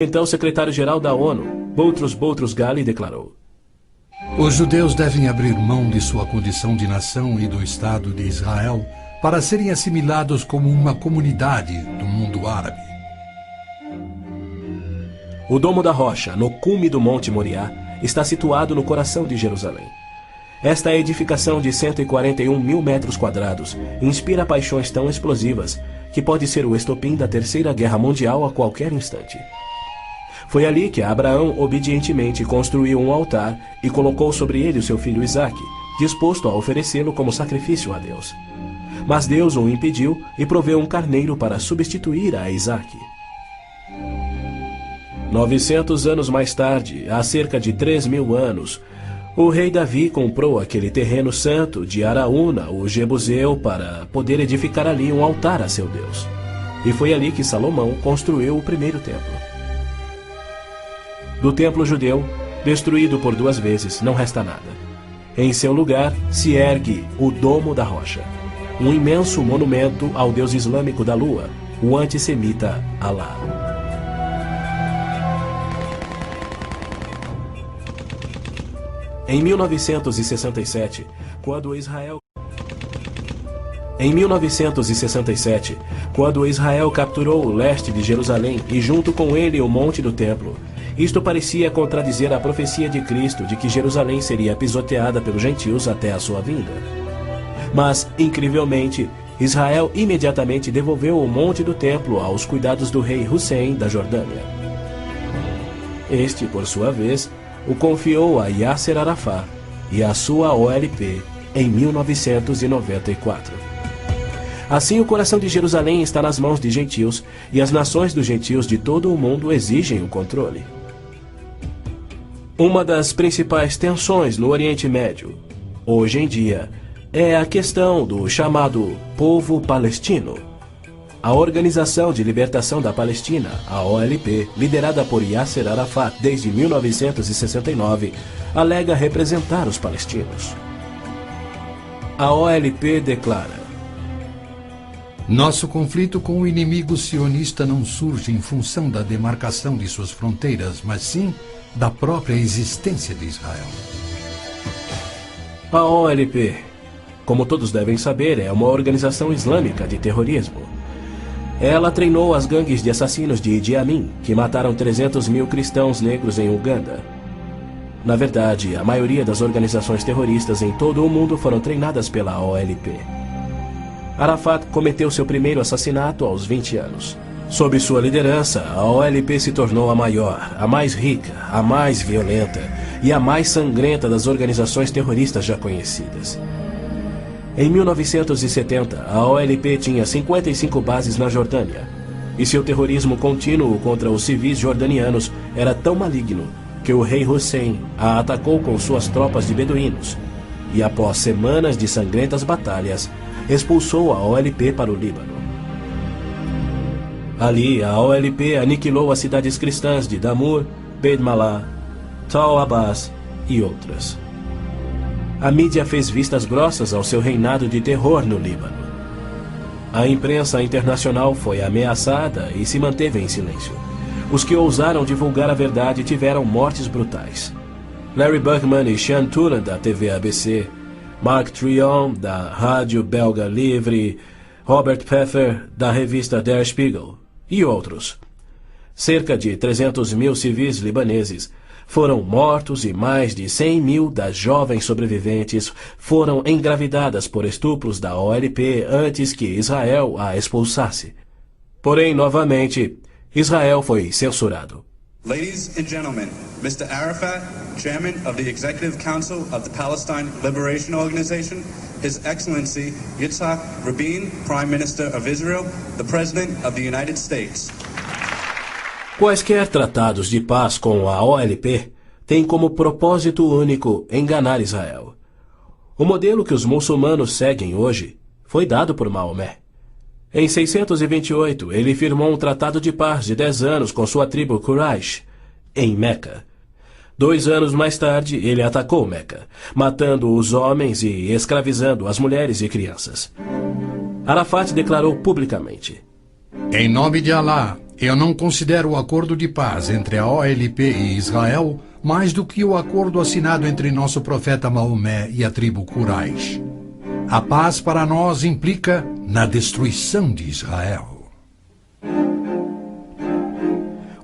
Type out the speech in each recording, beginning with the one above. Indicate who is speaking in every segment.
Speaker 1: Então, o secretário-geral da ONU, Boutros Ghali, declarou:
Speaker 2: os judeus devem abrir mão de sua condição de nação e do Estado de Israel para serem assimilados como uma comunidade do mundo árabe.
Speaker 1: O Domo da Rocha, no cume do Monte Moriá, está situado no coração de Jerusalém. Esta edificação de 141 mil metros quadrados inspira paixões tão explosivas que pode ser o estopim da Terceira Guerra Mundial a qualquer instante. Foi ali que Abraão obedientemente construiu um altar e colocou sobre ele o seu filho Isaque, disposto a oferecê-lo como sacrifício a Deus. Mas Deus o impediu e proveu um carneiro para substituir a Isaque. 900 anos mais tarde, há cerca de 3.000 anos, o rei Davi comprou aquele terreno santo de Araúna, o Jebuseu, para poder edificar ali um altar a seu Deus. E foi ali que Salomão construiu o primeiro templo. Do templo judeu, destruído por 2 vezes, não resta nada. Em seu lugar se ergue o Domo da Rocha, um imenso monumento ao deus islâmico da lua, o antissemita Alá. Em 1967, quando Israel capturou o leste de Jerusalém e junto com ele o Monte do Templo, isto parecia contradizer a profecia de Cristo de que Jerusalém seria pisoteada pelos gentios até a sua vinda. Mas, incrivelmente, Israel imediatamente devolveu o Monte do Templo aos cuidados do rei Hussein da Jordânia. Este, por sua vez, o confiou a Yasser Arafat e a sua OLP em 1994. Assim, o coração de Jerusalém está nas mãos de gentios e as nações dos gentios de todo o mundo exigem o controle. Uma das principais tensões no Oriente Médio, hoje em dia, é a questão do chamado povo palestino. A Organização de Libertação da Palestina, a OLP, liderada por Yasser Arafat desde 1969, alega representar os palestinos. A OLP declara:
Speaker 2: nosso conflito com o inimigo sionista não surge em função da demarcação de suas fronteiras, mas sim da própria existência de Israel.
Speaker 1: A OLP, como todos devem saber, é uma organização islâmica de terrorismo. Ela treinou as gangues de assassinos de Idi Amin, que mataram 300 mil cristãos negros em Uganda. Na verdade, a maioria das organizações terroristas em todo o mundo foram treinadas pela OLP. Arafat cometeu seu primeiro assassinato aos 20 anos. Sob sua liderança, a OLP se tornou a maior, a mais rica, a mais violenta e a mais sangrenta das organizações terroristas já conhecidas. Em 1970, a OLP tinha 55 bases na Jordânia, e seu terrorismo contínuo contra os civis jordanianos era tão maligno que o rei Hussein a atacou com suas tropas de beduínos, e após semanas de sangrentas batalhas, expulsou a OLP para o Líbano. Ali, a OLP aniquilou as cidades cristãs de Damur, Beit Malá, Tal Abbas e outras. A mídia fez vistas grossas ao seu reinado de terror no Líbano. A imprensa internacional foi ameaçada e se manteve em silêncio. Os que ousaram divulgar a verdade tiveram mortes brutais. Larry Buckman e Sean Turan, da TV ABC, Mark Trion, da rádio belga Livre, Robert Pfeffer, da revista Der Spiegel, e outros. Cerca de 300 mil civis libaneses foram mortos e mais de 100 mil das jovens sobreviventes foram engravidadas por estupros da OLP antes que Israel a expulsasse. Porém, novamente, Israel foi censurado.
Speaker 3: Ladies and gentlemen, Mr. Arafat, Chairman of the Executive Council of the Palestine Liberation Organization, His Excellency Yitzhak Rabin, Prime Minister of Israel, the President of the United States.
Speaker 1: Quaisquer tratados de paz com a OLP têm como propósito único enganar Israel. O modelo que os muçulmanos seguem hoje foi dado por Maomé. Em 628, ele firmou um tratado de paz de 10 anos com sua tribo Quraysh, em Meca. 2 anos mais tarde, ele atacou Meca, matando os homens e escravizando as mulheres e crianças. Arafat declarou publicamente:
Speaker 2: em nome de Alá, Eu não considero o acordo de paz entre a OLP e Israel mais do que o acordo assinado entre nosso profeta Maomé e a tribo Quraysh. A paz para nós implica na destruição de Israel.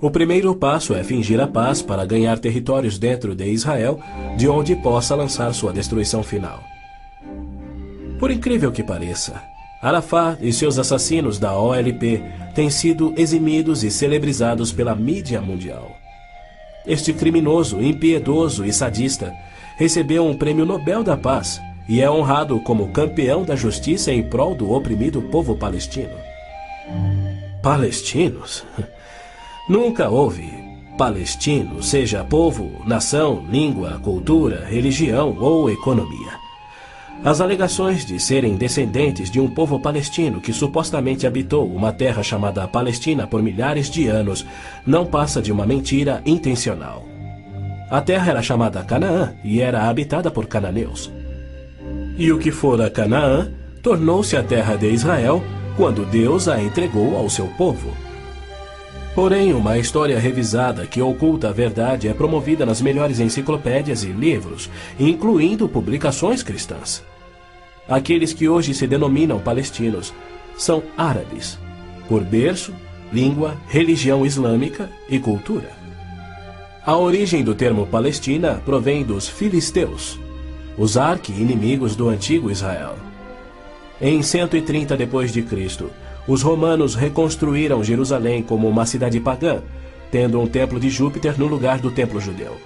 Speaker 1: O primeiro passo é fingir a paz para ganhar territórios dentro de Israel, de onde possa lançar sua destruição final. Por incrível que pareça, Arafat e seus assassinos da OLP têm sido eximidos e celebrizados pela mídia mundial. Este criminoso, impiedoso e sadista recebeu um prêmio Nobel da Paz e é honrado como campeão da justiça em prol do oprimido povo palestino. Palestinos? Nunca houve palestino, seja povo, nação, língua, cultura, religião ou economia. As alegações de serem descendentes de um povo palestino que supostamente habitou uma terra chamada Palestina por milhares de anos não passa de uma mentira intencional. A terra era chamada Canaã e era habitada por cananeus. E o que fora Canaã tornou-se a terra de Israel quando Deus a entregou ao seu povo. Porém, uma história revisada que oculta a verdade é promovida nas melhores enciclopédias e livros, incluindo publicações cristãs. Aqueles que hoje se denominam palestinos são árabes, por berço, língua, religião islâmica e cultura. A origem do termo Palestina provém dos filisteus, os arqui-inimigos do antigo Israel. Em 130 d.C., os romanos reconstruíram Jerusalém como uma cidade pagã, tendo um templo de Júpiter no lugar do templo judeu.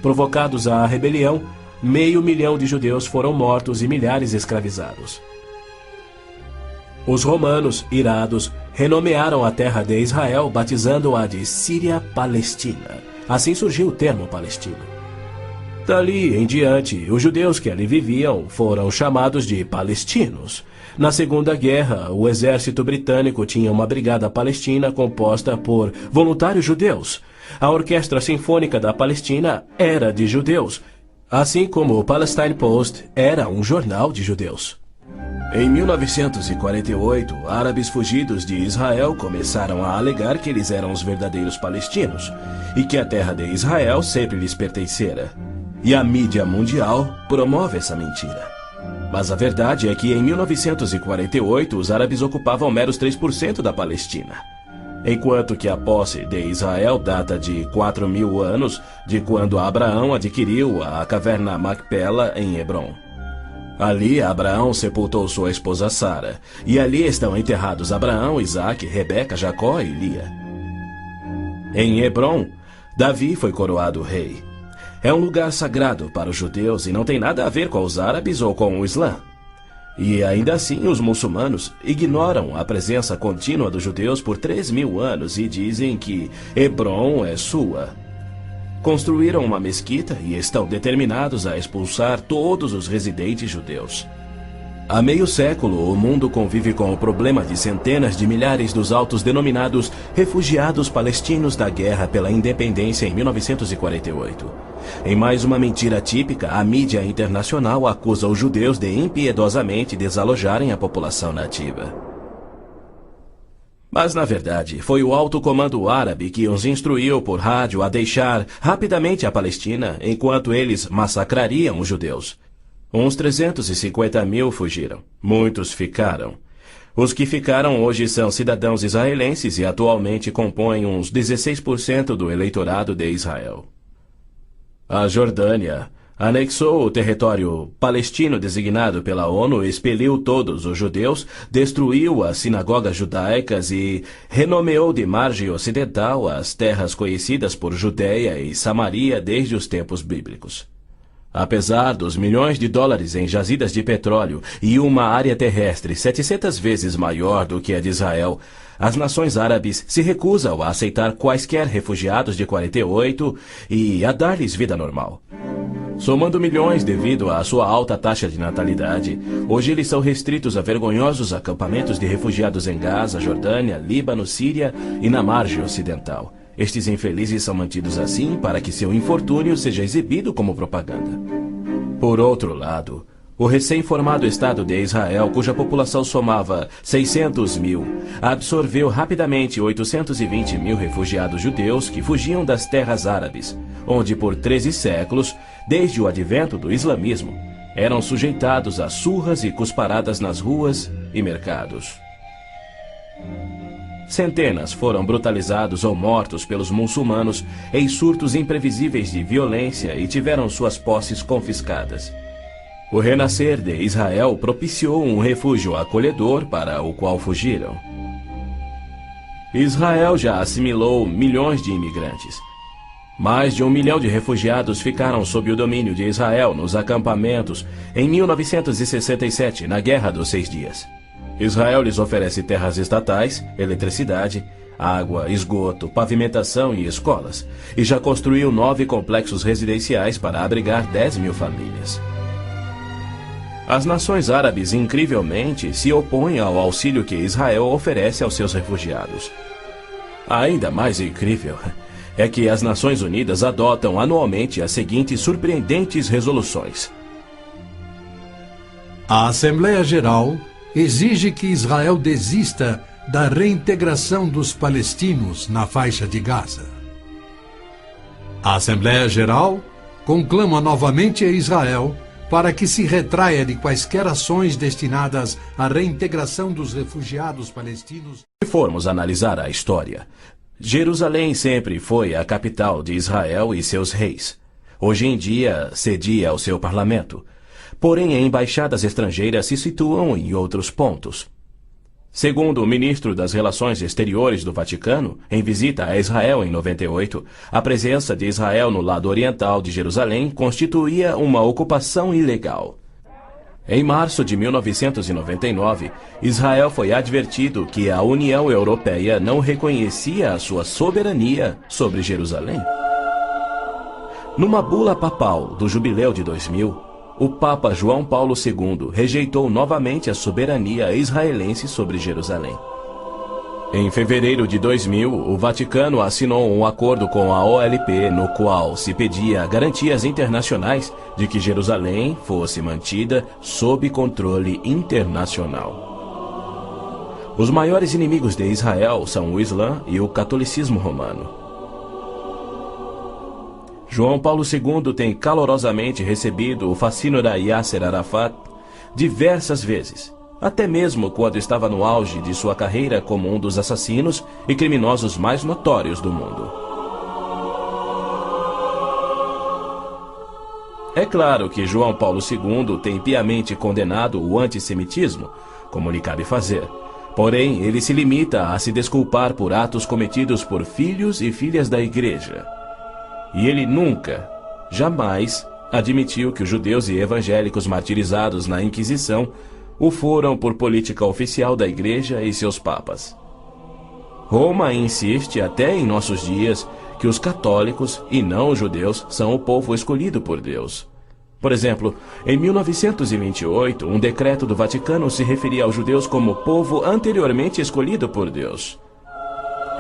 Speaker 1: Provocados à rebelião, 500 mil de judeus foram mortos e milhares escravizados. Os romanos, irados, renomearam a terra de Israel, batizando-a de Síria-Palestina. Assim surgiu o termo palestino. Dali em diante, os judeus que ali viviam foram chamados de palestinos. Na Segunda Guerra, o exército britânico tinha uma brigada palestina composta por voluntários judeus. A Orquestra Sinfônica da Palestina era de judeus, assim como o Palestine Post era um jornal de judeus. Em 1948, árabes fugidos de Israel começaram a alegar que eles eram os verdadeiros palestinos e que a terra de Israel sempre lhes pertencera. E a mídia mundial promove essa mentira. Mas a verdade é que em 1948 os árabes ocupavam meros 3% da Palestina, enquanto que a posse de Israel data de 4.000 anos de quando Abraão adquiriu a caverna Macpela em Hebrom. Ali Abraão sepultou sua esposa Sara, e ali estão enterrados Abraão, Isaque, Rebeca, Jacó e Lia. Em Hebrom, Davi foi coroado rei. É um lugar sagrado para os judeus e não tem nada a ver com os árabes ou com o Islã. E ainda assim os muçulmanos ignoram a presença contínua dos judeus por 3.000 anos e dizem que Hebrom é sua. Construíram uma mesquita e estão determinados a expulsar todos os residentes judeus. Há meio século, o mundo convive com o problema de centenas de milhares dos autodenominados refugiados palestinos da guerra pela independência em 1948. Em mais uma mentira típica, a mídia internacional acusa os judeus de impiedosamente desalojarem a população nativa. Mas, na verdade, foi o alto comando árabe que os instruiu por rádio a deixar rapidamente a Palestina enquanto eles massacrariam os judeus. Uns 350 mil fugiram. Muitos ficaram. Os que ficaram hoje são cidadãos israelenses e atualmente compõem uns 16% do eleitorado de Israel. A Jordânia anexou o território palestino designado pela ONU, expeliu todos os judeus, destruiu as sinagogas judaicas e renomeou de margem ocidental as terras conhecidas por Judeia e Samaria desde os tempos bíblicos. Apesar dos milhões de dólares em jazidas de petróleo e uma área terrestre 700 vezes maior do que a de Israel, as nações árabes se recusam a aceitar quaisquer refugiados de 48 e a dar-lhes vida normal. Somando milhões devido à sua alta taxa de natalidade, hoje eles são restritos a vergonhosos acampamentos de refugiados em Gaza, Jordânia, Líbano, Síria e na margem ocidental. Estes infelizes são mantidos assim para que seu infortúnio seja exibido como propaganda. Por outro lado, O recém-formado Estado de Israel, cuja população somava 600 mil, absorveu rapidamente 820 mil refugiados judeus que fugiam das terras árabes, onde por 13 séculos, desde o advento do islamismo, eram sujeitados a surras e cusparadas nas ruas e mercados. Centenas foram brutalizados ou mortos pelos muçulmanos em surtos imprevisíveis de violência e tiveram suas posses confiscadas. O renascer de Israel propiciou um refúgio acolhedor para o qual fugiram. Israel já assimilou milhões de imigrantes. Mais de 1 milhão de refugiados ficaram sob o domínio de Israel nos acampamentos em 1967, na Guerra dos 6 Dias. Israel lhes oferece terras estatais, eletricidade, água, esgoto, pavimentação e escolas, e já construiu 9 complexos residenciais para abrigar 10 mil famílias. As nações árabes, incrivelmente, se opõem ao auxílio que Israel oferece aos seus refugiados. Ainda mais incrível é que as Nações Unidas adotam anualmente as seguintes surpreendentes resoluções.
Speaker 2: A Assembleia Geral exige que Israel desista da reintegração dos palestinos na faixa de Gaza. A Assembleia Geral conclama novamente a Israel para que se retraia de quaisquer ações destinadas à reintegração dos refugiados palestinos.
Speaker 1: Se formos analisar a história, Jerusalém sempre foi a capital de Israel e seus reis. Hoje em dia, cedia ao seu parlamento. Porém, embaixadas estrangeiras se situam em outros pontos. Segundo o ministro das Relações Exteriores do Vaticano, em visita a Israel em 98, a presença de Israel no lado oriental de Jerusalém constituía uma ocupação ilegal. Em março de 1999, Israel foi advertido que a União Europeia não reconhecia a sua soberania sobre Jerusalém. Numa bula papal do Jubileu de 2000, o Papa João Paulo II rejeitou novamente a soberania israelense sobre Jerusalém. Em fevereiro de 2000, o Vaticano assinou um acordo com a OLP, no qual se pedia garantias internacionais de que Jerusalém fosse mantida sob controle internacional. Os maiores inimigos de Israel são o Islã e o catolicismo romano. João Paulo II tem calorosamente recebido o fascínora Yasser Arafat diversas vezes, até mesmo quando estava no auge de sua carreira como um dos assassinos e criminosos mais notórios do mundo. É claro que João Paulo II tem piamente condenado o antissemitismo, como lhe cabe fazer. Porém, ele se limita a se desculpar por atos cometidos por filhos e filhas da Igreja. E ele nunca, jamais, admitiu que os judeus e evangélicos martirizados na Inquisição o foram por política oficial da Igreja e seus papas. Roma insiste até em nossos dias que os católicos e não os judeus são o povo escolhido por Deus. Por exemplo, em 1928, um decreto do Vaticano se referia aos judeus como povo anteriormente escolhido por Deus.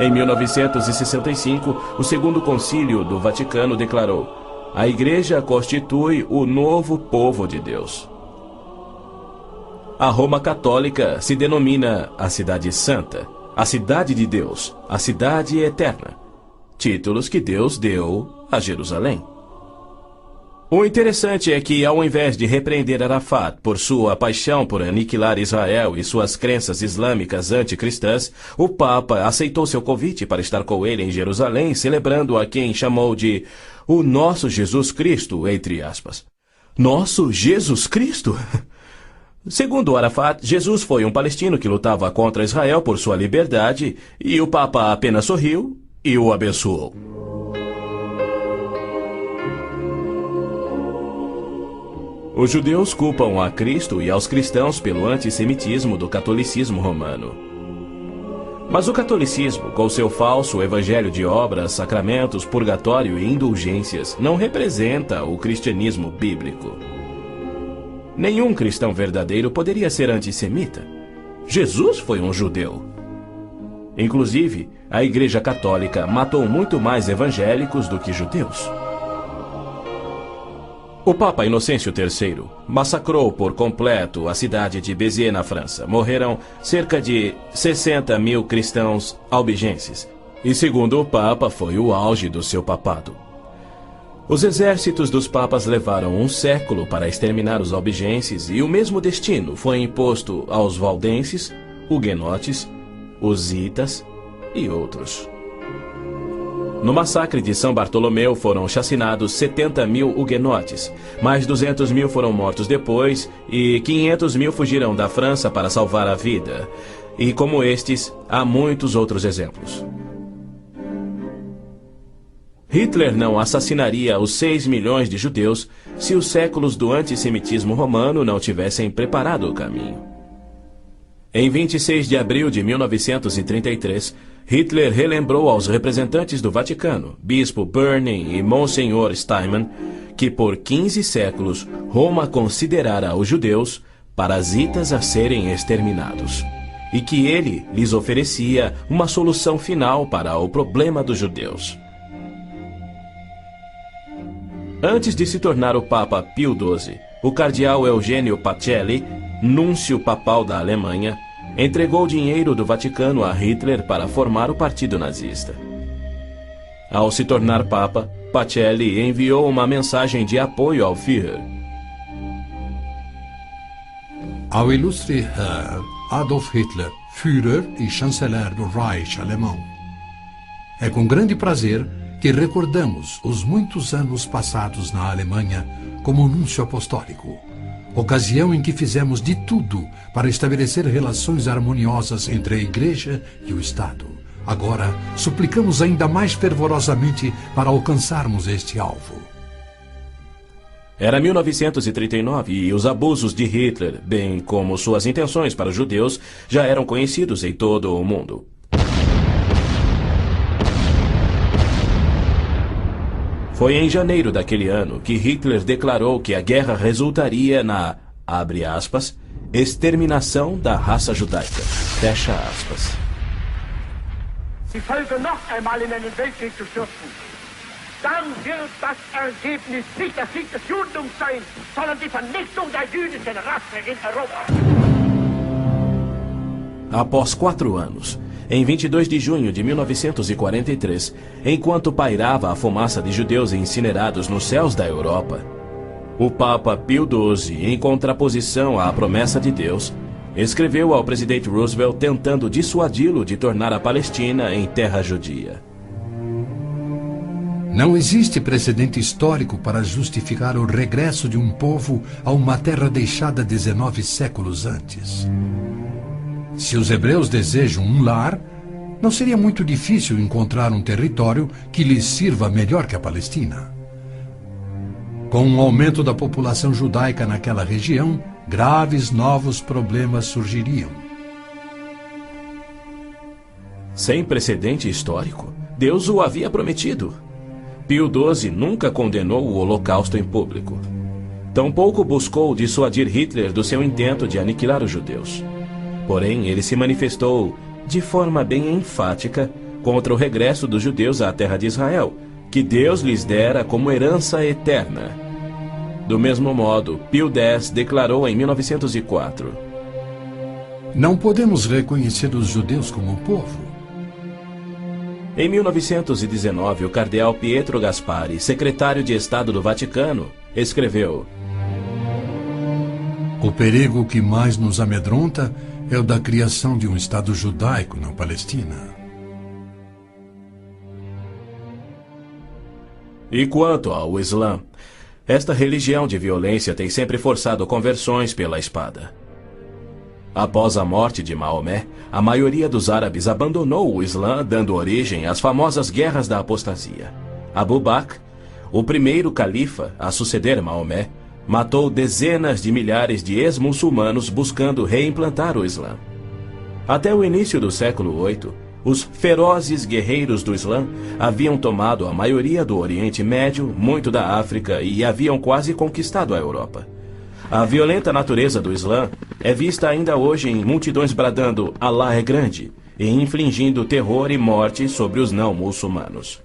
Speaker 1: Em 1965, o Segundo Concílio do Vaticano declarou: a Igreja constitui o novo povo de Deus. A Roma Católica se denomina a Cidade Santa, a Cidade de Deus, a Cidade Eterna, títulos que Deus deu a Jerusalém. O interessante é que, ao invés de repreender Arafat por sua paixão por aniquilar Israel e suas crenças islâmicas anticristãs, o Papa aceitou seu convite para estar com ele em Jerusalém, celebrando a quem chamou de o nosso Jesus Cristo, entre aspas. Nosso Jesus Cristo? Segundo Arafat, Jesus foi um palestino que lutava contra Israel por sua liberdade, e o Papa apenas sorriu e o abençoou. Os judeus culpam a Cristo e aos cristãos pelo antissemitismo do catolicismo romano. Mas o catolicismo, com seu falso evangelho de obras, sacramentos, purgatório e indulgências, não representa o cristianismo bíblico. Nenhum cristão verdadeiro poderia ser antissemita. Jesus foi um judeu. Inclusive, a Igreja Católica matou muito mais evangélicos do que judeus. O Papa Inocêncio III massacrou por completo a cidade de Béziers, na França. Morreram cerca de 60 mil cristãos albigenses. E segundo o Papa, foi o auge do seu papado. Os exércitos dos papas levaram um século para exterminar os albigenses e o mesmo destino foi imposto aos valdenses, huguenotes, husitas e outros. No massacre de São Bartolomeu foram chacinados 70 mil huguenotes, mais 200 mil foram mortos depois e 500 mil fugiram da França para salvar a vida. E como estes, há muitos outros exemplos. Hitler não assassinaria os 6 milhões de judeus se os séculos do antissemitismo romano não tivessem preparado o caminho. Em 26 de abril de 1933, Hitler relembrou aos representantes do Vaticano, Bispo Börning e Monsenhor Steinmann, que por 15 séculos Roma considerara os judeus parasitas a serem exterminados, e que ele lhes oferecia uma solução final para o problema dos judeus. Antes de se tornar o Papa Pio XII, o cardeal Eugênio Pacelli, núncio papal da Alemanha, entregou dinheiro do Vaticano a Hitler para formar o partido nazista. Ao se tornar Papa, Pacelli enviou uma mensagem de apoio ao Führer.
Speaker 2: Ao ilustre Herr Adolf Hitler, Führer e chanceler do Reich alemão. É com grande prazer que recordamos os muitos anos passados na Alemanha como núncio apostólico, ocasião em que fizemos de tudo para estabelecer relações harmoniosas entre a Igreja e o Estado. Agora, suplicamos ainda mais fervorosamente para alcançarmos este alvo.
Speaker 1: Era 1939 e os abusos de Hitler, bem como suas intenções para os judeus, já eram conhecidos em todo o mundo. Foi em janeiro daquele ano que Hitler declarou que a guerra resultaria na, abre aspas, exterminação da raça judaica, fecha aspas.
Speaker 4: Die Völker noch einmal in einen Weltkrieg zu stürzen, dann wird das Ergebnis nicht der Sieg des Judentums sein, sondern die Vernichtung der jüdischen Rasse in Europa.
Speaker 1: Após 4 anos, em 22 de junho de 1943, enquanto pairava a fumaça de judeus incinerados nos céus da Europa, o Papa Pio XII, em contraposição à promessa de Deus, escreveu ao presidente Roosevelt tentando dissuadi-lo de tornar a Palestina em terra judia.
Speaker 2: Não existe precedente histórico para justificar o regresso de um povo a uma terra deixada 19 séculos antes. Se os hebreus desejam um lar, não seria muito difícil encontrar um território que lhes sirva melhor que a Palestina. Com o aumento da população judaica naquela região, graves novos problemas surgiriam.
Speaker 1: Sem precedente histórico, Deus o havia prometido. Pio XII nunca condenou o Holocausto em público. Tampouco buscou dissuadir Hitler do seu intento de aniquilar os judeus. Porém, ele se manifestou, de forma bem enfática, contra o regresso dos judeus à terra de Israel, que Deus lhes dera como herança eterna. Do mesmo modo, Pio X declarou em 1904:
Speaker 2: não podemos reconhecer os judeus como povo.
Speaker 1: Em 1919, o cardeal Pietro Gasparri, secretário de Estado do Vaticano, escreveu:
Speaker 2: o perigo que mais nos amedronta é o da criação de um Estado judaico na Palestina.
Speaker 1: E quanto ao Islã, esta religião de violência tem sempre forçado conversões pela espada. Após a morte de Maomé, a maioria dos árabes abandonou o Islã, dando origem às famosas guerras da apostasia. Abu Bakr, o primeiro califa a suceder Maomé, matou dezenas de milhares de ex-muçulmanos buscando reimplantar o Islã. Até o início do século VIII, os ferozes guerreiros do Islã haviam tomado a maioria do Oriente Médio, muito da África e haviam quase conquistado a Europa. A violenta natureza do Islã é vista ainda hoje em multidões bradando "Allah é grande" e infligindo terror e morte sobre os não-muçulmanos.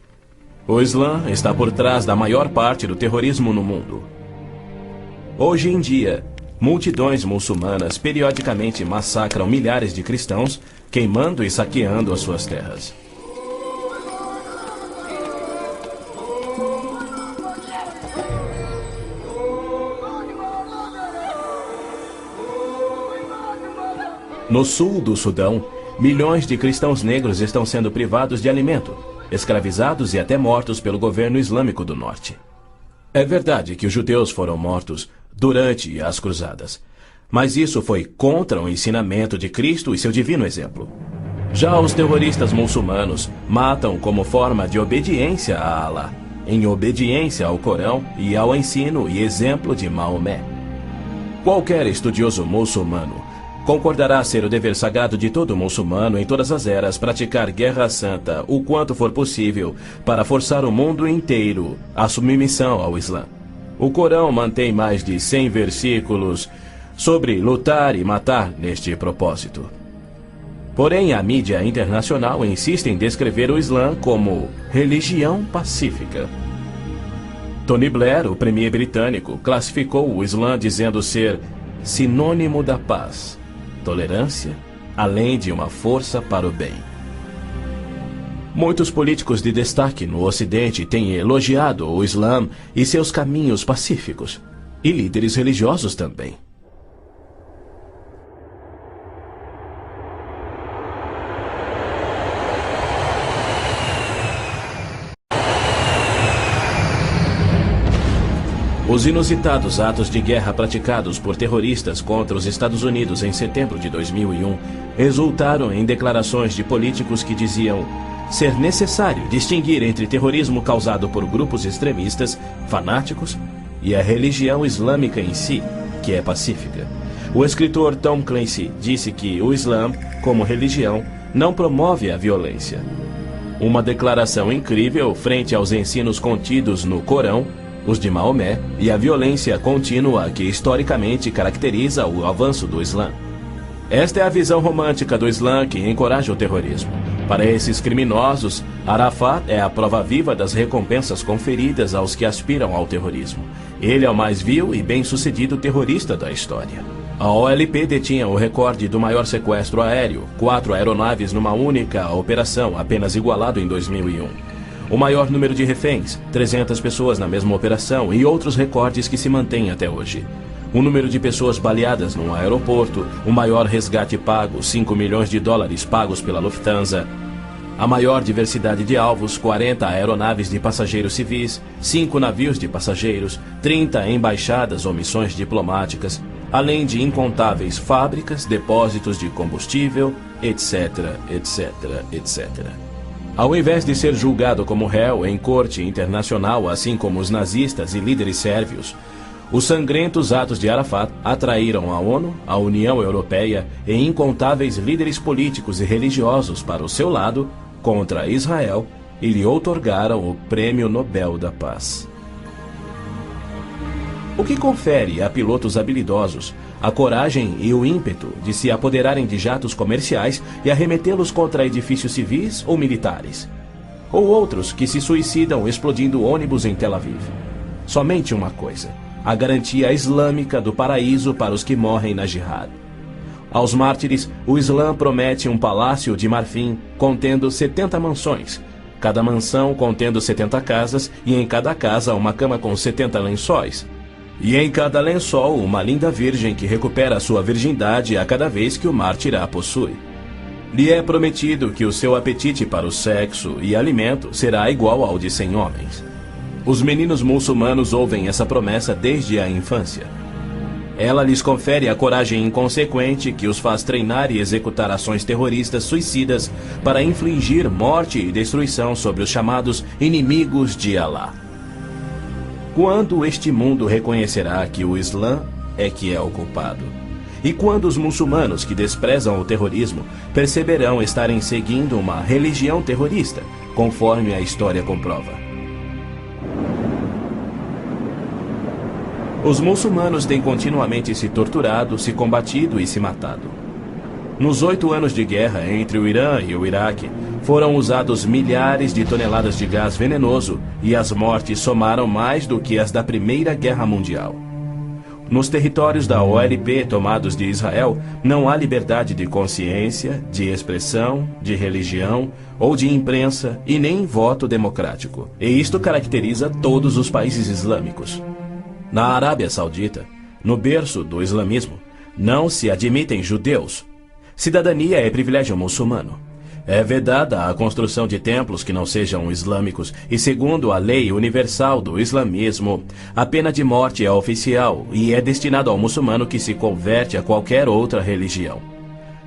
Speaker 1: O Islã está por trás da maior parte do terrorismo no mundo. Hoje em dia, multidões muçulmanas periodicamente massacram milhares de cristãos, queimando e saqueando as suas terras. No sul do Sudão, milhões de cristãos negros estão sendo privados de alimento, escravizados e até mortos pelo governo islâmico do norte. É verdade que os judeus foram mortos durante as cruzadas, mas isso foi contra o ensinamento de Cristo e seu divino exemplo. Já os terroristas muçulmanos matam como forma de obediência a Alá, em obediência ao Corão e ao ensino e exemplo de Maomé. Qualquer estudioso muçulmano concordará ser o dever sagrado de todo muçulmano em todas as eras praticar guerra santa o quanto for possível para forçar o mundo inteiro à submissão ao Islã. O Corão mantém mais de 100 versículos sobre lutar e matar neste propósito. Porém, a mídia internacional insiste em descrever o Islã como religião pacífica. Tony Blair, o premier britânico, classificou o Islã dizendo ser sinônimo da paz, tolerância, além de uma força para o bem. Muitos políticos de destaque no Ocidente têm elogiado o Islã e seus caminhos pacíficos, e líderes religiosos também. Os inusitados atos de guerra praticados por terroristas contra os Estados Unidos em setembro de 2001 resultaram em declarações de políticos que diziam ser necessário distinguir entre terrorismo causado por grupos extremistas, fanáticos, e a religião islâmica em si, que é pacífica. O escritor Tom Clancy disse que o Islã, como religião, não promove a violência. Uma declaração incrível frente aos ensinos contidos no Corão, os de Maomé, e a violência contínua que historicamente caracteriza o avanço do Islã. Esta é a visão romântica do Islã que encoraja o terrorismo. Para esses criminosos, Arafat é a prova viva das recompensas conferidas aos que aspiram ao terrorismo. Ele é o mais vil e bem-sucedido terrorista da história. A OLP detinha o recorde do maior sequestro aéreo, 4 aeronaves numa única operação, apenas igualado em 2001. O maior número de reféns, 300 pessoas na mesma operação e outros recordes que se mantêm até hoje. O número de pessoas baleadas num aeroporto, o maior resgate pago, $5 milhões pagos pela Lufthansa. A maior diversidade de alvos, 40 aeronaves de passageiros civis, 5 navios de passageiros, 30 embaixadas ou missões diplomáticas, além de incontáveis fábricas, depósitos de combustível, etc, etc, etc. Ao invés de ser julgado como réu em corte internacional, assim como os nazistas e líderes sérvios, os sangrentos atos de Arafat atraíram a ONU, a União Europeia e incontáveis líderes políticos e religiosos para o seu lado contra Israel e lhe outorgaram o Prêmio Nobel da Paz. O que confere a pilotos habilidosos a coragem e o ímpeto de se apoderarem de jatos comerciais e arremetê-los contra edifícios civis ou militares. Ou outros que se suicidam explodindo ônibus em Tel Aviv. Somente uma coisa: a garantia islâmica do paraíso para os que morrem na jihad. Aos mártires, o Islã promete um palácio de marfim contendo 70 mansões, cada mansão contendo 70 casas e em cada casa uma cama com 70 lençóis. E em cada lençol, uma linda virgem que recupera sua virgindade a cada vez que o mártir a possui. Lhe é prometido que o seu apetite para o sexo e alimento será igual ao de 100 homens. Os meninos muçulmanos ouvem essa promessa desde a infância. Ela lhes confere a coragem inconsequente que os faz treinar e executar ações terroristas suicidas para infligir morte e destruição sobre os chamados inimigos de Alá. Quando este mundo reconhecerá que o Islã é que é o culpado? E quando os muçulmanos que desprezam o terrorismo perceberão estarem seguindo uma religião terrorista, conforme a história comprova? Os muçulmanos têm continuamente se torturado, se combatido e se matado. Nos 8 anos de guerra entre o Irã e o Iraque, foram usados milhares de toneladas de gás venenoso e as mortes somaram mais do que as da Primeira Guerra Mundial. Nos territórios da OLP tomados de Israel, não há liberdade de consciência, de expressão, de religião ou de imprensa e nem voto democrático. E isto caracteriza todos os países islâmicos. Na Arábia Saudita, no berço do islamismo, não se admitem judeus. Cidadania é privilégio muçulmano. É vedada a construção de templos que não sejam islâmicos e, segundo a lei universal do islamismo, a pena de morte é oficial e é destinado ao muçulmano que se converte a qualquer outra religião.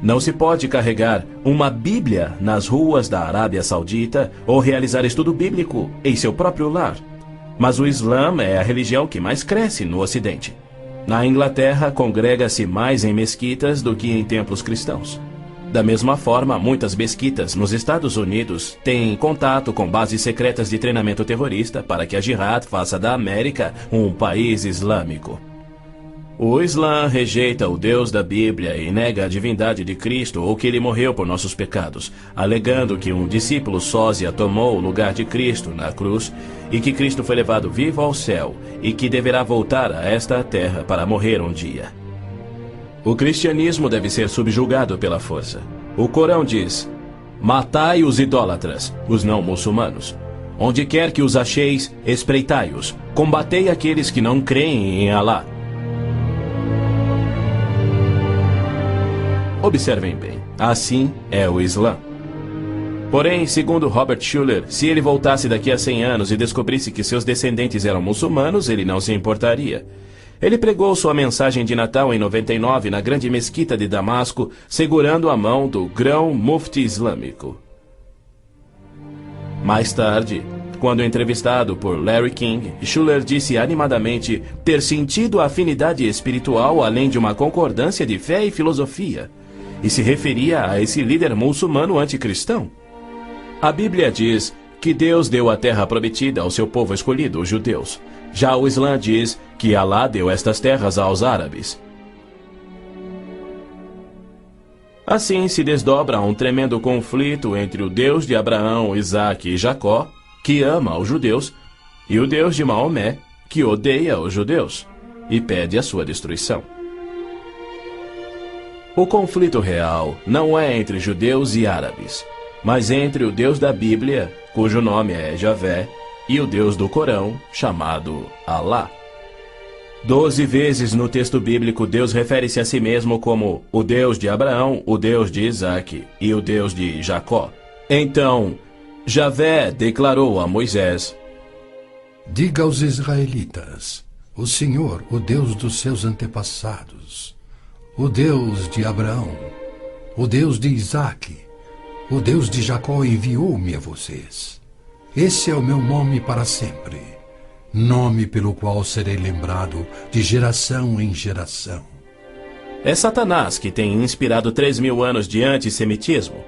Speaker 1: Não se pode carregar uma Bíblia nas ruas da Arábia Saudita ou realizar estudo bíblico em seu próprio lar. Mas o Islã é a religião que mais cresce no Ocidente. Na Inglaterra, congrega-se mais em mesquitas do que em templos cristãos. Da mesma forma, muitas mesquitas nos Estados Unidos têm contato com bases secretas de treinamento terrorista para que a Jihad faça da América um país islâmico. O Islã rejeita o Deus da Bíblia e nega a divindade de Cristo ou que ele morreu por nossos pecados, alegando que um discípulo sósia tomou o lugar de Cristo na cruz e que Cristo foi levado vivo ao céu e que deverá voltar a esta terra para morrer um dia. O cristianismo deve ser subjugado pela força. O Corão diz: matai os idólatras, os não muçulmanos. Onde quer que os acheis, espreitai-os. Combatei aqueles que não creem em Alá. Observem bem, assim é o Islã. Porém, segundo Robert Schuller, se ele voltasse daqui a 100 anos e descobrisse que seus descendentes eram muçulmanos, ele não se importaria. Ele pregou sua mensagem de Natal em 99 na grande mesquita de Damasco, segurando a mão do grão mufti islâmico. Mais tarde, quando entrevistado por Larry King, Schuller disse animadamente ter sentido a afinidade espiritual além de uma concordância de fé e filosofia, e se referia a esse líder muçulmano anticristão. A Bíblia diz que Deus deu a terra prometida ao seu povo escolhido, os judeus. Já o Islã diz que Alá deu estas terras aos árabes. Assim se desdobra um tremendo conflito entre o Deus de Abraão, Isaque e Jacó, que ama os judeus, e o Deus de Maomé, que odeia os judeus e pede a sua destruição. O conflito real não é entre judeus e árabes, mas entre o Deus da Bíblia, cujo nome é Javé, e o Deus do Corão, chamado Alá. 12 vezes no texto bíblico Deus refere-se a si mesmo como o Deus de Abraão, o Deus de Isaque e o Deus de Jacó. Então, Javé declarou a Moisés:
Speaker 2: diga aos israelitas, o Senhor, o Deus dos seus antepassados, o Deus de Abraão, o Deus de Isaque, o Deus de Jacó enviou-me a vocês. Esse é o meu nome para sempre, nome pelo qual serei lembrado de geração em geração.
Speaker 1: É Satanás que tem inspirado 3.000 anos de antissemitismo.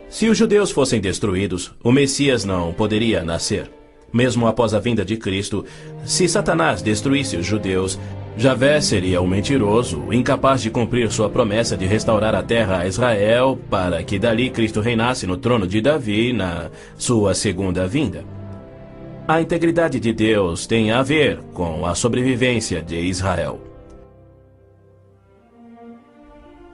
Speaker 1: Se os judeus fossem destruídos, o Messias não poderia nascer. Mesmo após a vinda de Cristo, se Satanás destruísse os judeus, Javé seria um mentiroso, incapaz de cumprir sua promessa de restaurar a terra a Israel para que dali Cristo reinasse no trono de Davi na sua segunda vinda. A integridade de Deus tem a ver com a sobrevivência de Israel.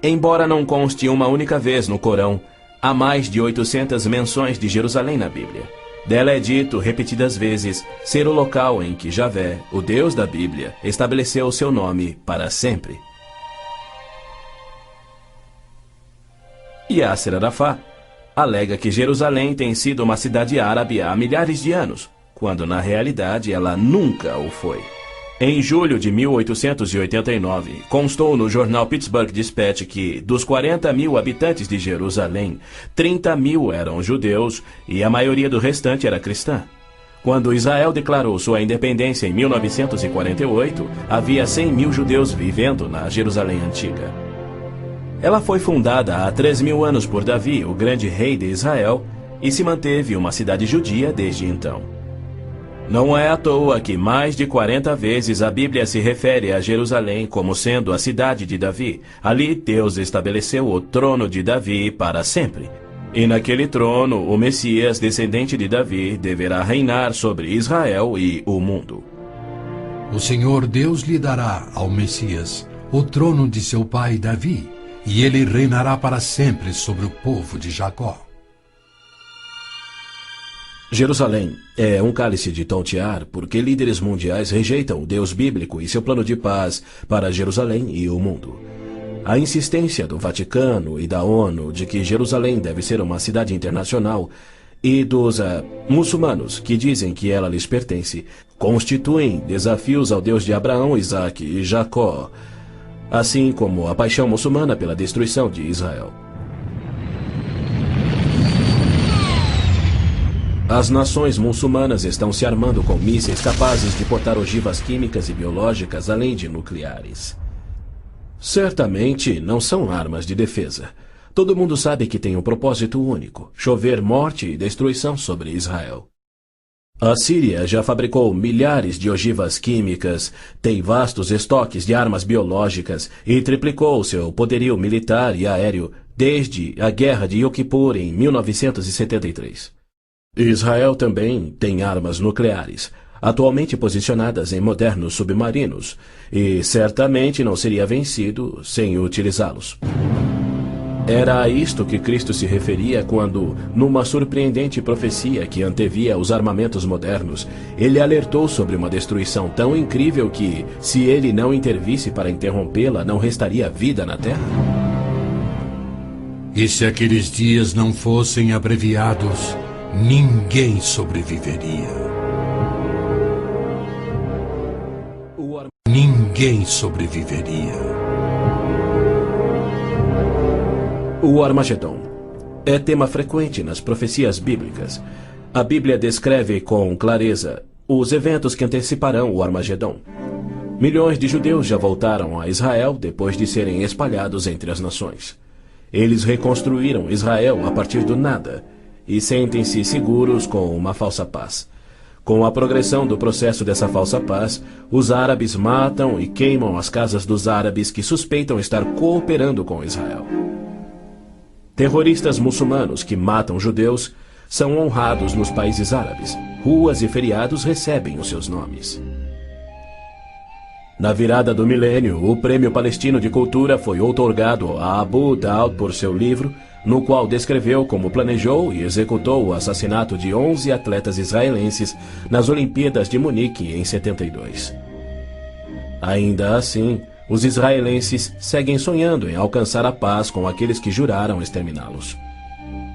Speaker 1: Embora não conste uma única vez no Corão, há mais de 800 menções de Jerusalém na Bíblia. Dela é dito repetidas vezes ser o local em que Javé, o Deus da Bíblia, estabeleceu o seu nome para sempre. Yasser Arafat alega que Jerusalém tem sido uma cidade árabe há milhares de anos, quando na realidade ela nunca o foi. Em julho de 1889, constou no jornal Pittsburgh Dispatch que, dos 40.000 habitantes de Jerusalém, 30.000 eram judeus e a maioria do restante era cristã. Quando Israel declarou sua independência em 1948, havia 100.000 judeus vivendo na Jerusalém antiga. Ela foi fundada há 3.000 anos por Davi, o grande rei de Israel, e se manteve uma cidade judia desde então. Não é à toa que mais de 40 vezes a Bíblia se refere a Jerusalém como sendo a cidade de Davi. Ali Deus estabeleceu o trono de Davi para sempre. E naquele trono, o Messias, descendente de Davi, deverá reinar sobre Israel e o mundo.
Speaker 2: O Senhor Deus lhe dará ao Messias o trono de seu pai Davi, e ele reinará para sempre sobre o povo de Jacó.
Speaker 1: Jerusalém é um cálice de tontear porque líderes mundiais rejeitam o Deus bíblico e seu plano de paz para Jerusalém e o mundo. A insistência do Vaticano e da ONU de que Jerusalém deve ser uma cidade internacional e dos muçulmanos que dizem que ela lhes pertence constituem desafios ao Deus de Abraão, Isaque e Jacó, assim como a paixão muçulmana pela destruição de Israel. As nações muçulmanas estão se armando com mísseis capazes de portar ogivas químicas e biológicas, além de nucleares. Certamente não são armas de defesa. Todo mundo sabe que tem um propósito único: chover morte e destruição sobre Israel. A Síria já fabricou milhares de ogivas químicas, tem vastos estoques de armas biológicas e triplicou seu poderio militar e aéreo desde a Guerra de Yom Kippur em 1973. Israel também tem armas nucleares, atualmente posicionadas em modernos submarinos, e certamente não seria vencido sem utilizá-los. Era a isto que Cristo se referia quando, numa surpreendente profecia que antevia os armamentos modernos, ele alertou sobre uma destruição tão incrível que, se ele não intervisse para interrompê-la, não restaria vida na Terra.
Speaker 2: E se aqueles dias não fossem abreviados, ninguém sobreviveria. Ninguém sobreviveria.
Speaker 1: O Armagedon é tema frequente nas profecias bíblicas. A Bíblia descreve com clareza os eventos que anteciparão o Armagedon. Milhões de judeus já voltaram a Israel depois de serem espalhados entre as nações. Eles reconstruíram Israel a partir do nada e sentem-se seguros com uma falsa paz. Com a progressão do processo dessa falsa paz, os árabes matam e queimam as casas dos árabes que suspeitam estar cooperando com Israel. Terroristas muçulmanos que matam judeus são honrados nos países árabes. Ruas e feriados recebem os seus nomes. Na virada do milênio, o Prêmio Palestino de Cultura foi outorgado a Abu Daud por seu livro, no qual descreveu como planejou e executou o assassinato de 11 atletas israelenses nas Olimpíadas de Munique em 72. Ainda assim, os israelenses seguem sonhando em alcançar a paz com aqueles que juraram exterminá-los.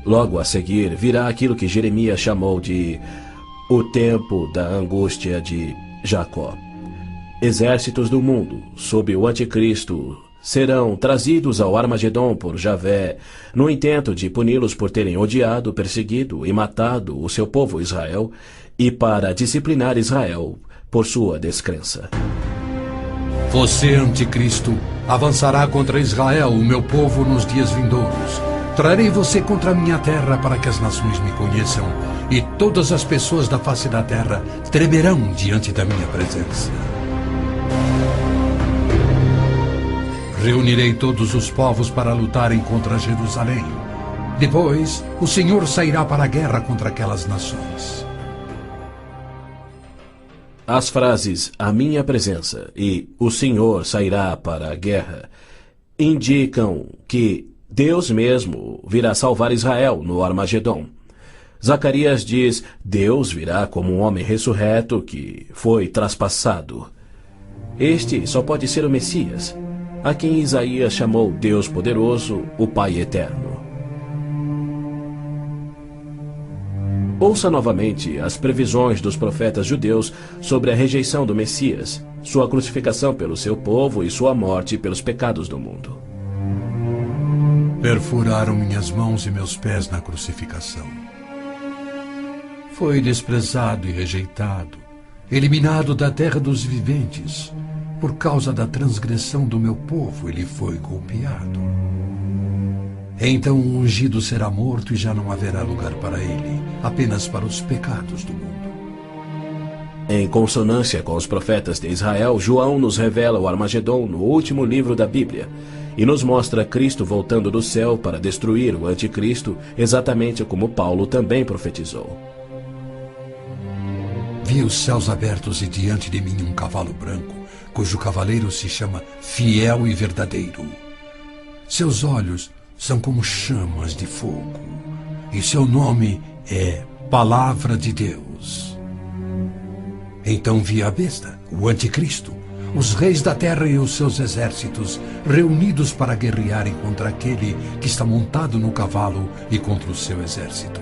Speaker 1: Logo a seguir, virá aquilo que Jeremias chamou de o tempo da angústia de Jacó. Exércitos do mundo, sob o anticristo, serão trazidos ao Armagedon por Javé, no intento de puni-los por terem odiado, perseguido e matado o seu povo Israel, e para disciplinar Israel por sua descrença.
Speaker 2: Você, anticristo, avançará contra Israel, o meu povo, nos dias vindouros. Trarei você contra a minha terra para que as nações me conheçam, e todas as pessoas da face da terra tremerão diante da minha presença. Reunirei todos os povos para lutarem contra Jerusalém. Depois, o Senhor sairá para a guerra contra aquelas nações.
Speaker 1: As frases "a minha presença" e "o Senhor sairá para a guerra" indicam que Deus mesmo virá salvar Israel no Armagedon. Zacarias diz: Deus virá como um homem ressurreto que foi traspassado. Este só pode ser o Messias, a quem Isaías chamou Deus poderoso, o Pai eterno. Ouça novamente as previsões dos profetas judeus sobre a rejeição do Messias, sua crucificação pelo seu povo e sua morte pelos pecados do mundo.
Speaker 2: Perfuraram minhas mãos e meus pés na crucificação. Foi desprezado e rejeitado, eliminado da terra dos viventes. Por causa da transgressão do meu povo, ele foi golpeado. Então o ungido será morto e já não haverá lugar para ele, apenas para os pecados do mundo.
Speaker 1: Em consonância com os profetas de Israel, João nos revela o Armagedon no último livro da Bíblia e nos mostra Cristo voltando do céu para destruir o anticristo, exatamente como Paulo também profetizou.
Speaker 2: Vi os céus abertos e diante de mim um cavalo branco, cujo cavaleiro se chama Fiel e Verdadeiro. Seus olhos são como chamas de fogo, e seu nome é Palavra de Deus. Então vi a besta, o anticristo, os reis da terra e os seus exércitos, reunidos para guerrearem contra aquele que está montado no cavalo e contra o seu exército.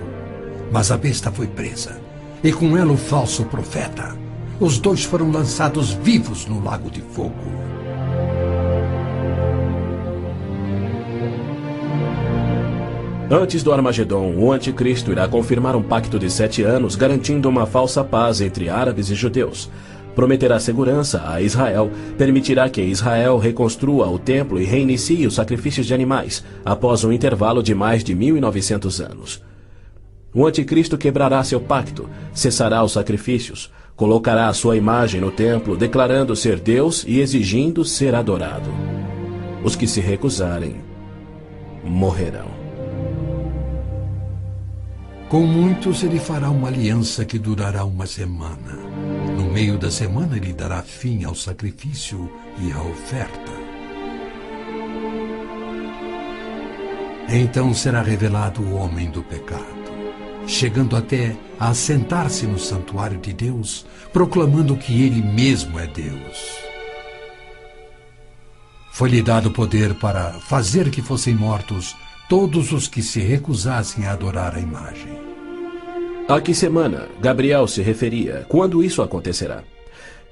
Speaker 2: Mas a besta foi presa, e com ela o falso profeta. Os dois foram lançados vivos no lago de fogo.
Speaker 1: Antes do Armagedon, o anticristo irá confirmar um pacto de 7 anos, garantindo uma falsa paz entre árabes e judeus. Prometerá segurança a Israel, permitirá que Israel reconstrua o templo e reinicie os sacrifícios de animais, após um intervalo de mais de 1900 anos. O anticristo quebrará seu pacto, cessará os sacrifícios, colocará a sua imagem no templo, declarando ser Deus e exigindo ser adorado. Os que se recusarem morrerão.
Speaker 2: Com muitos ele fará uma aliança que durará uma semana. No meio da semana ele dará fim ao sacrifício e à oferta. Então será revelado o homem do pecado, chegando até a assentar-se no santuário de Deus, proclamando que ele mesmo é Deus. Foi-lhe dado poder para fazer que fossem mortos todos os que se recusassem a adorar a imagem.
Speaker 1: A que semana Gabriel se referia? Quando isso acontecerá?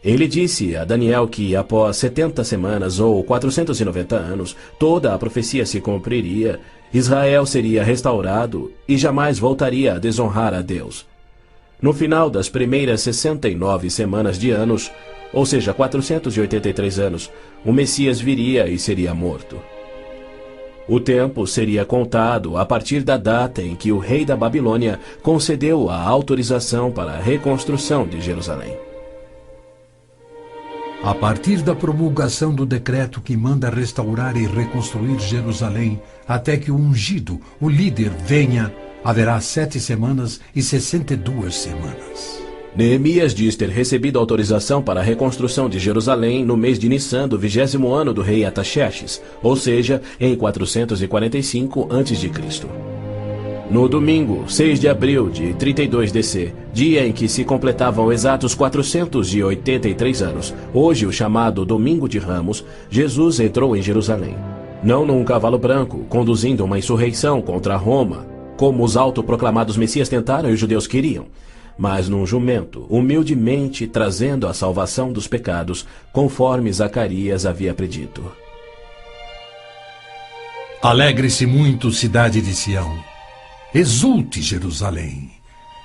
Speaker 1: Ele disse a Daniel que após 70 semanas ou 490 anos, toda a profecia se cumpriria, Israel seria restaurado e jamais voltaria a desonrar a Deus. No final das primeiras 69 semanas de anos, ou seja, 483 anos, o Messias viria e seria morto. O tempo seria contado a partir da data em que o rei da Babilônia concedeu a autorização para a reconstrução de Jerusalém.
Speaker 2: A partir da promulgação do decreto que manda restaurar e reconstruir Jerusalém, até que o ungido, o líder, venha, haverá 7 semanas e 62 semanas.
Speaker 1: Neemias diz ter recebido autorização para a reconstrução de Jerusalém no mês de Nissan do 20º ano do rei Artaxerxes, ou seja, em 445 a.C. No domingo, 6 de abril de 32 DC, dia em que se completavam exatos 483 anos, hoje o chamado Domingo de Ramos, Jesus entrou em Jerusalém. Não num cavalo branco, conduzindo uma insurreição contra Roma, como os autoproclamados messias tentaram e os judeus queriam, mas num jumento, humildemente trazendo a salvação dos pecados, conforme Zacarias havia predito.
Speaker 2: Alegre-se muito, cidade de Sião. Exulte, Jerusalém.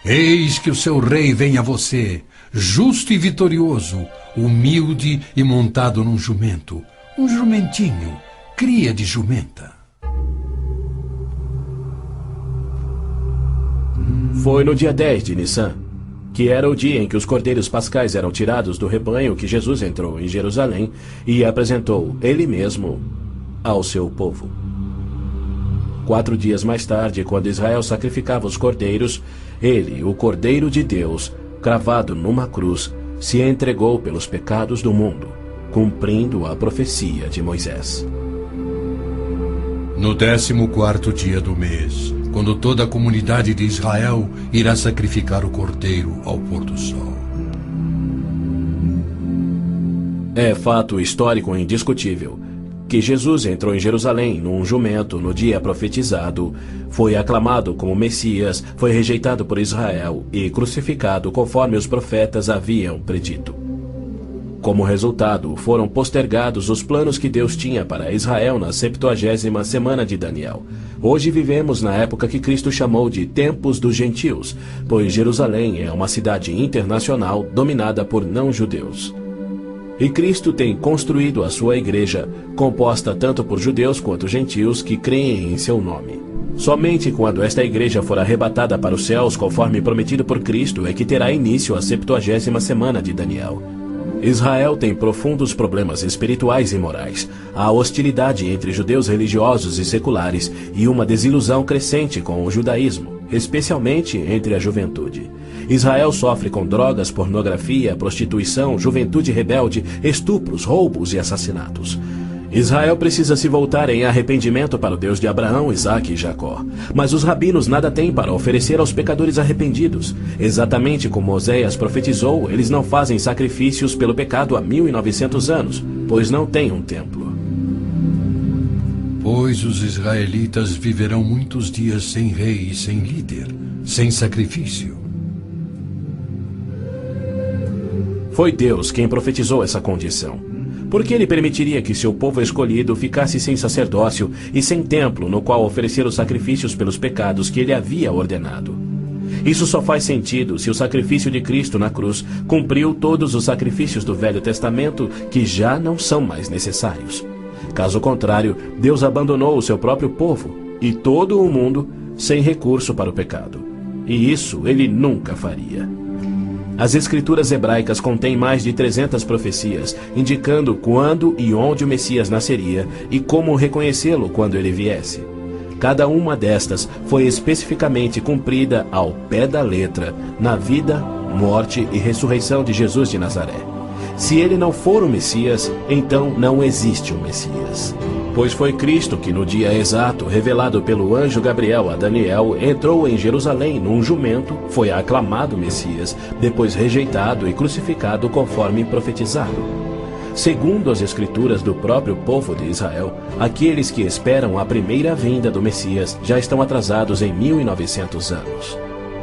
Speaker 2: Eis que o seu rei vem a você, justo e vitorioso, humilde e montado num jumento, um jumentinho, cria de jumenta.
Speaker 1: Foi no dia 10 de Nissan, que era o dia em que os cordeiros pascais eram tirados do rebanho, que Jesus entrou em Jerusalém e apresentou ele mesmo ao seu povo. 4 dias mais tarde, quando Israel sacrificava os cordeiros, ele, o Cordeiro de Deus, cravado numa cruz, se entregou pelos pecados do mundo, cumprindo a profecia de Moisés.
Speaker 2: No 14º dia do mês, quando toda a comunidade de Israel irá sacrificar o cordeiro ao pôr do sol.
Speaker 1: É fato histórico indiscutível que Jesus entrou em Jerusalém num jumento no dia profetizado, foi aclamado como Messias, foi rejeitado por Israel e crucificado conforme os profetas haviam predito. Como resultado, foram postergados os planos que Deus tinha para Israel na 70ª semana de Daniel. Hoje vivemos na época que Cristo chamou de Tempos dos Gentios, pois Jerusalém é uma cidade internacional dominada por não-judeus. E Cristo tem construído a sua igreja, composta tanto por judeus quanto gentios que creem em seu nome. Somente quando esta igreja for arrebatada para os céus, conforme prometido por Cristo, é que terá início a 70ª semana de Daniel. Israel tem profundos problemas espirituais e morais, há hostilidade entre judeus religiosos e seculares e uma desilusão crescente com o judaísmo. especialmente entre a juventude. Israel sofre com drogas, pornografia, prostituição, juventude rebelde, estupros, roubos e assassinatos. Israel precisa se voltar em arrependimento para o Deus de Abraão, Isaque e Jacó. Mas os rabinos nada têm para oferecer aos pecadores arrependidos. Exatamente como Oséias profetizou, eles não fazem sacrifícios pelo pecado há 1900 anos, pois não têm um templo.
Speaker 2: Pois os israelitas viverão muitos dias sem rei e sem líder, sem sacrifício.
Speaker 1: Foi Deus quem profetizou essa condição. Por que ele permitiria que seu povo escolhido ficasse sem sacerdócio e sem templo no qual oferecer os sacrifícios pelos pecados que ele havia ordenado? Isso só faz sentido se o sacrifício de Cristo na cruz cumpriu todos os sacrifícios do Velho Testamento que já não são mais necessários. Caso contrário, Deus abandonou o seu próprio povo e todo o mundo sem recurso para o pecado. E isso ele nunca faria. As escrituras hebraicas contêm mais de 300 profecias, indicando quando e onde o Messias nasceria e como reconhecê-lo quando ele viesse. Cada uma destas foi especificamente cumprida ao pé da letra na vida, morte e ressurreição de Jesus de Nazaré. Se ele não for o Messias, então não existe o Messias. Pois foi Cristo que, no dia exato, revelado pelo anjo Gabriel a Daniel, entrou em Jerusalém num jumento, foi aclamado Messias, depois rejeitado e crucificado conforme profetizado. Segundo as escrituras do próprio povo de Israel, aqueles que esperam a primeira vinda do Messias já estão atrasados em 1900 anos.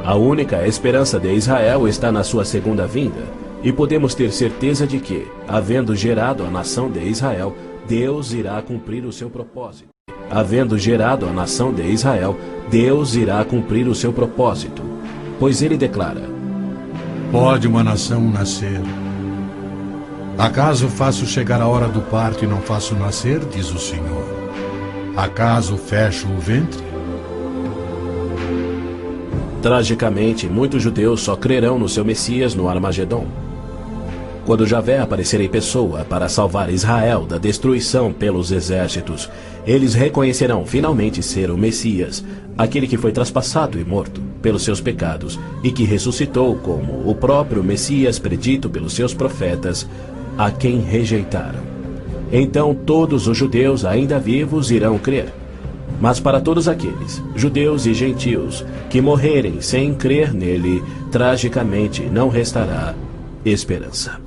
Speaker 1: A única esperança de Israel está na sua segunda vinda, e podemos ter certeza de que, havendo gerado a nação de Israel, Deus irá cumprir o seu propósito. Havendo gerado a nação de Israel, Deus irá cumprir o seu propósito. Pois ele declara:
Speaker 2: Pode uma nação nascer? Acaso faço chegar a hora do parto e não faço nascer, diz o Senhor? Acaso fecho o ventre?
Speaker 1: Tragicamente, muitos judeus só crerão no seu Messias no Armagedon. Quando Javé aparecer em pessoa para salvar Israel da destruição pelos exércitos, eles reconhecerão finalmente ser o Messias, aquele que foi traspassado e morto pelos seus pecados e que ressuscitou como o próprio Messias predito pelos seus profetas, a quem rejeitaram. Então todos os judeus ainda vivos irão crer. Mas para todos aqueles, judeus e gentios, que morrerem sem crer nele, tragicamente não restará esperança.